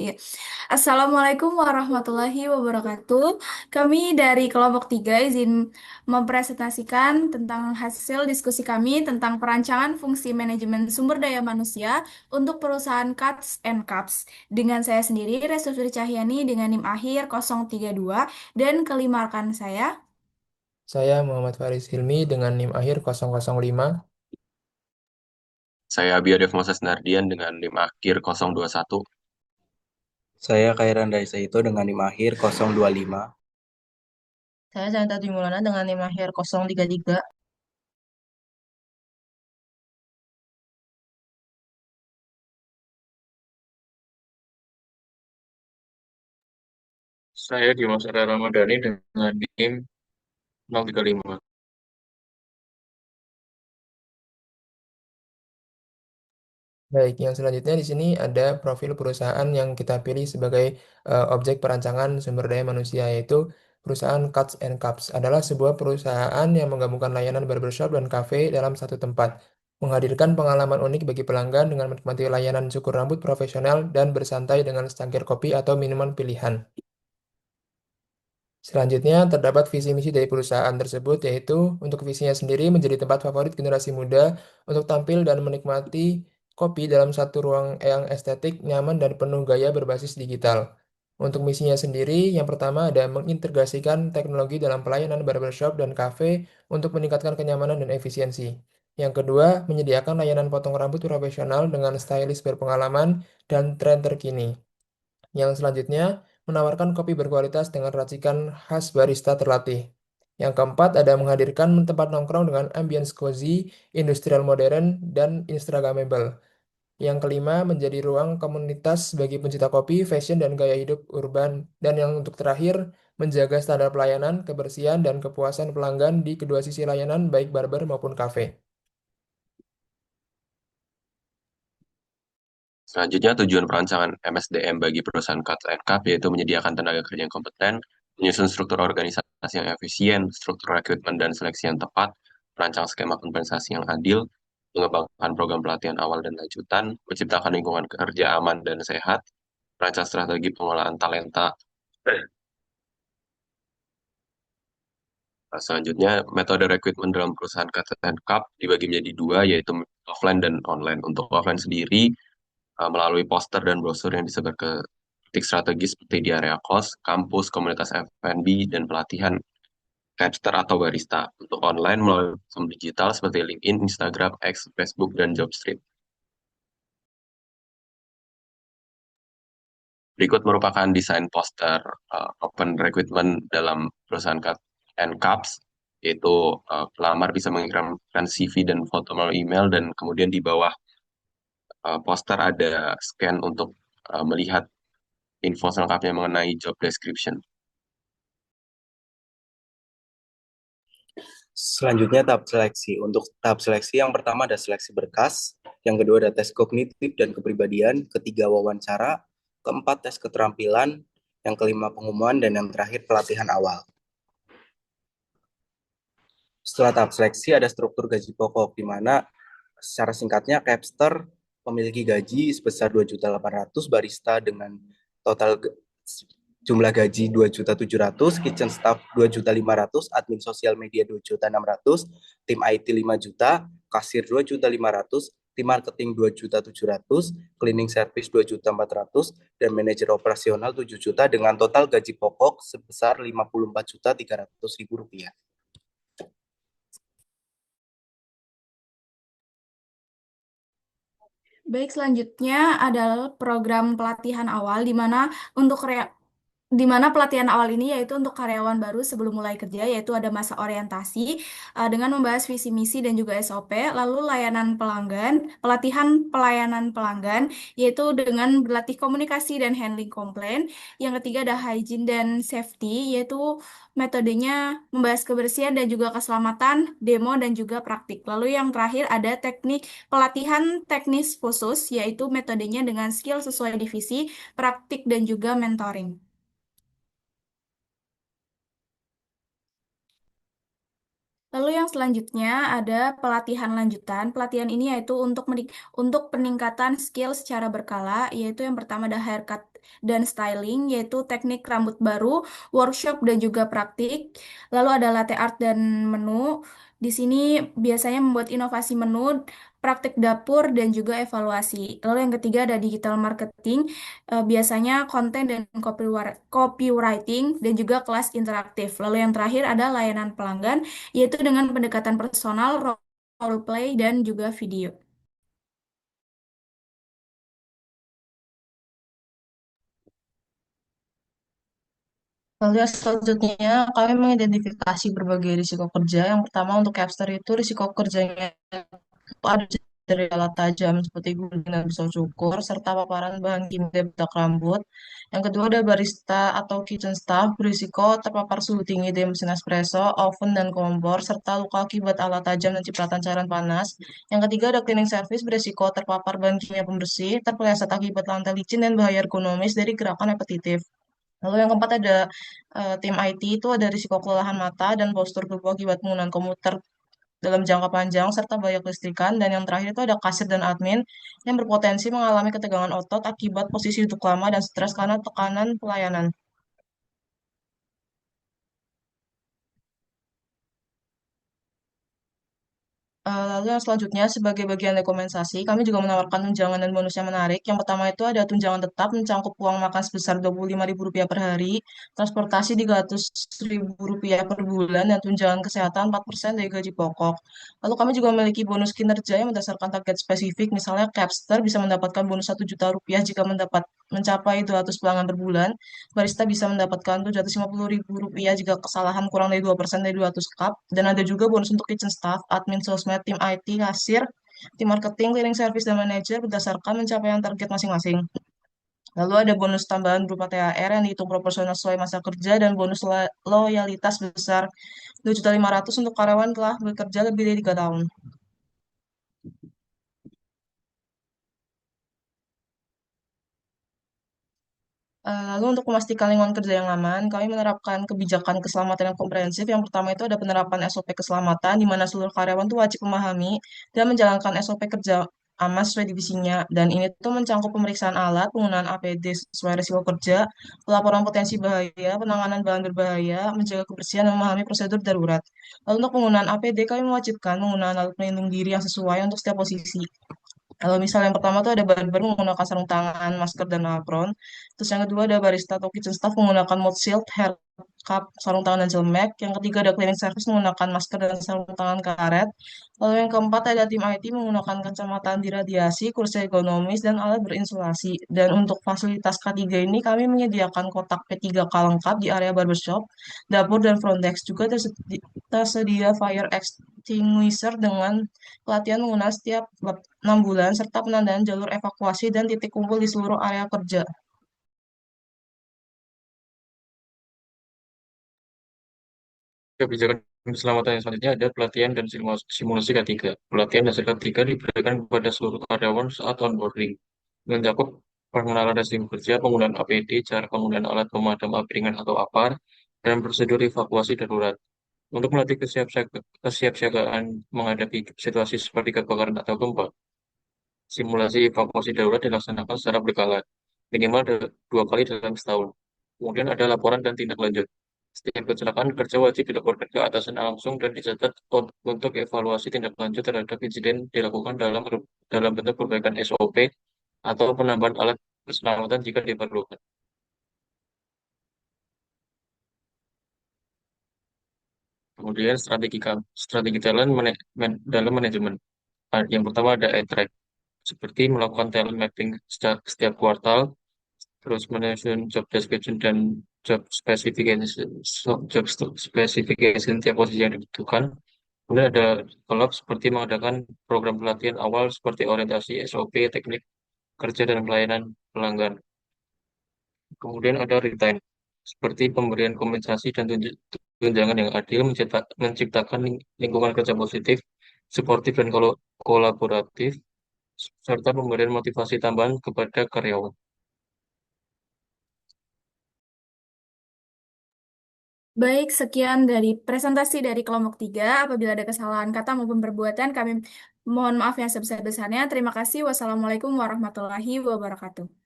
Iya. Assalamualaikum warahmatullahi wabarakatuh. Kami dari kelompok 3 izin mempresentasikan tentang hasil diskusi kami tentang perancangan fungsi manajemen sumber daya manusia untuk perusahaan Cuts and Cups. Dengan saya sendiri, Restuti Cahyani dengan NIM akhir 032 dan kelima rekan saya. Saya Muhammad Faris Hilmi dengan NIM akhir 005. Saya Biodev Moses Nardian dengan NIM akhir 021. Saya Kairan Raisa itu dengan NIM akhir 025. Saya Santa Dimulana dengan NIM akhir 033. Saya Dimas Ara Ramadhani dengan NIM 035. Baik, yang selanjutnya di sini ada profil perusahaan yang kita pilih sebagai objek perancangan sumber daya manusia, yaitu perusahaan Cuts and Cups adalah sebuah perusahaan yang menggabungkan layanan barbershop dan cafe dalam satu tempat, menghadirkan pengalaman unik bagi pelanggan dengan menikmati layanan cukur rambut profesional dan bersantai dengan secangkir kopi atau minuman pilihan. Selanjutnya, terdapat visi misi dari perusahaan tersebut, yaitu untuk visinya sendiri menjadi tempat favorit generasi muda untuk tampil dan menikmati kopi dalam satu ruang yang estetik, nyaman, dan penuh gaya berbasis digital. Untuk misinya sendiri, yang pertama ada mengintegrasikan teknologi dalam pelayanan barbershop dan cafe untuk meningkatkan kenyamanan dan efisiensi. Yang kedua, menyediakan layanan potong rambut profesional dengan stylist berpengalaman dan tren terkini. Yang selanjutnya, menawarkan kopi berkualitas dengan racikan khas barista terlatih. Yang keempat, ada menghadirkan tempat nongkrong dengan ambience cozy, industrial modern, dan instagramable. Yang kelima, menjadi ruang komunitas bagi pencinta kopi, fashion, dan gaya hidup urban. Dan yang untuk terakhir, menjaga standar pelayanan, kebersihan, dan kepuasan pelanggan di kedua sisi layanan, baik barber maupun kafe. Selanjutnya, tujuan perancangan MSDM bagi perusahaan Cuts and Cup yaitu menyediakan tenaga kerja yang kompeten, menyusun struktur organisasi yang efisien, struktur rekrutmen dan seleksi yang tepat, merancang skema kompensasi yang adil, mengembangkan program pelatihan awal dan lanjutan, menciptakan lingkungan kerja aman dan sehat, merancang strategi pengelolaan talenta. Selanjutnya, metode rekrutmen dalam perusahaan Cuts and Cup dibagi menjadi dua, yaitu offline dan online. Untuk offline sendiri, melalui poster dan brosur yang disebar ke titik strategis seperti di area kos, kampus, komunitas F&B, dan pelatihan capster atau barista. Untuk online melalui platform digital seperti LinkedIn, Instagram, X, Facebook, dan Jobstreet. Berikut merupakan desain poster open recruitment dalam perusahaan Cut and Cups, yaitu pelamar bisa mengirimkan CV dan foto melalui email, dan kemudian di bawah poster ada scan untuk melihat info selengkapnya mengenai job description. Selanjutnya tahap seleksi. Untuk tahap seleksi yang pertama ada seleksi berkas, yang kedua ada tes kognitif dan kepribadian, ketiga wawancara, keempat tes keterampilan, yang kelima pengumuman, dan yang terakhir pelatihan awal. Setelah tahap seleksi ada struktur gaji pokok, di mana secara singkatnya Capster memiliki gaji sebesar 2.800.000, barista dengan total jumlah gaji 2.700.000, kitchen staff 2.500.000, admin sosial media 2.600.000, tim IT 5 juta, kasir 2.500.000, tim marketing 2.700.000, cleaning service 2.400.000, dan manajer operasional 7 juta dengan total gaji pokok sebesar 54.300.000 rupiah. Baik, selanjutnya adalah program pelatihan awal di mana pelatihan awal ini yaitu untuk karyawan baru sebelum mulai kerja, yaitu ada masa orientasi dengan membahas visi misi dan juga SOP, lalu layanan pelanggan, pelatihan pelayanan pelanggan, yaitu dengan berlatih komunikasi dan handling komplain. Yang ketiga ada hygiene dan safety, yaitu metodenya membahas kebersihan dan juga keselamatan, demo dan juga praktik. Lalu yang terakhir ada pelatihan teknis khusus, yaitu metodenya dengan skill sesuai divisi, praktik dan juga mentoring. Lalu yang selanjutnya ada pelatihan lanjutan. Pelatihan ini yaitu untuk peningkatan skill secara berkala, yaitu yang pertama ada haircut dan styling, yaitu teknik rambut baru, workshop dan juga praktik. Lalu ada latte art dan menu. Di sini biasanya membuat inovasi menu, praktik dapur dan juga evaluasi. Lalu yang ketiga ada digital marketing, biasanya konten dan copywriting dan juga kelas interaktif. Lalu yang terakhir ada layanan pelanggan yaitu dengan pendekatan personal, role play, dan juga video. Lalu yang selanjutnya, kami mengidentifikasi berbagai risiko kerja. Yang pertama untuk capster itu risiko kerjanya ada dari alat tajam seperti gunting dan pisau cukur, serta paparan bahan kimia bedak rambut. Yang kedua ada barista atau kitchen staff berisiko terpapar suhu tinggi dari mesin espresso, oven, dan kompor, serta luka akibat alat tajam dan cipratan cairan panas. Yang ketiga ada cleaning service berisiko terpapar bahan kimia pembersih, terpeleset akibat lantai licin dan bahaya ergonomis dari gerakan repetitif. Lalu yang keempat ada tim IT itu ada risiko kelelahan mata dan postur tubuh akibat penggunaan komputer dalam jangka panjang serta bahaya kelistrikan. Dan yang terakhir itu ada kasir dan admin yang berpotensi mengalami ketegangan otot akibat posisi duduk lama dan stres karena tekanan pelayanan. Lalu yang selanjutnya, sebagai bagian rekomendasi, kami juga menawarkan tunjangan dan bonus yang menarik. Yang pertama itu ada tunjangan tetap mencangkup uang makan sebesar Rp25.000 per hari, transportasi Rp300.000 per bulan, dan tunjangan kesehatan 4% dari gaji pokok. Lalu kami juga memiliki bonus kinerja yang berdasarkan target spesifik, misalnya Capster bisa mendapatkan bonus Rp1 juta jika mencapai 200 pelanggan per bulan. Barista bisa mendapatkan Rp750.000 jika kesalahan kurang dari 2% dari 200 cup. Dan ada juga bonus untuk kitchen staff, admin sosmed, tim IT, kasir, tim marketing, cleaning service, dan manajer berdasarkan pencapaian target masing-masing. Lalu ada bonus tambahan berupa THR yang dihitung proporsional sesuai masa kerja dan bonus loyalitas besar 2.500.000 untuk karyawan telah bekerja lebih dari 3 tahun. Lalu untuk memastikan lingkungan kerja yang aman, kami menerapkan kebijakan keselamatan yang komprehensif. Yang pertama itu ada penerapan SOP keselamatan, di mana seluruh karyawan itu wajib memahami dan menjalankan SOP kerja aman sesuai divisinya. Dan ini tuh mencangkup pemeriksaan alat, penggunaan APD sesuai risiko kerja, pelaporan potensi bahaya, penanganan bahan berbahaya, menjaga kebersihan, dan memahami prosedur darurat. Lalu untuk penggunaan APD, kami mewajibkan penggunaan alat pelindung diri yang sesuai untuk setiap posisi. Kalau misal yang pertama tuh ada barber menggunakan sarung tangan, masker, dan apron. Terus yang kedua ada barista atau kitchen staff menggunakan mouth shield, hair cup, sarung tangan, dan jelmek. Yang ketiga ada cleaning service menggunakan masker dan sarung tangan karet. Lalu yang keempat ada tim IT menggunakan kacamata anti radiasi, kursi ergonomis, dan alat berinsulasi. Dan untuk fasilitas K3 ini kami menyediakan kotak P3K lengkap di area barbershop, dapur, dan front desk. Juga tersedia fire extinguisher dengan pelatihan menggunakan setiap 6 bulan, serta penandaan jalur evakuasi dan titik kumpul di seluruh area kerja. Kebijakan keselamatan yang selanjutnya ada pelatihan dan simulasi K3. Pelatihan dasar K3 diberikan kepada seluruh karyawan saat onboarding, mencakup pengenalan resiko kerja, penggunaan APD, cara penggunaan alat pemadam api ringan atau APAR, dan prosedur evakuasi darurat. Untuk melatih kesiapsiagaan menghadapi situasi seperti kebakaran atau gempa, simulasi evakuasi darurat dilaksanakan secara berkala, minimal 2 kali dalam setahun. Kemudian ada laporan dan tindak lanjut. Setiap kecelakaan kerja wajib dilaporkan ke atasan langsung dan dicatat untuk evaluasi tindak lanjut terhadap insiden dilakukan dalam bentuk perbaikan SOP atau penambahan alat keselamatan jika diperlukan. Kemudian strategi talent dalam manajemen. Yang pertama ada track, seperti melakukan talent mapping setiap kuartal, terus menyusun job description dan job specification tiap posisi yang dibutuhkan. Kemudian ada develop, seperti mengadakan program pelatihan awal seperti orientasi SOP, teknik kerja dan pelayanan pelanggan. Kemudian ada retain, seperti pemberian kompensasi dan tunjangan yang adil, menciptakan lingkungan kerja positif, suportif dan kolaboratif, serta pemberian motivasi tambahan kepada karyawan. Baik, sekian dari presentasi dari kelompok 3. Apabila ada kesalahan kata maupun perbuatan, kami mohon maaf yang sebesar-besarnya. Terima kasih. Wassalamualaikum warahmatullahi wabarakatuh.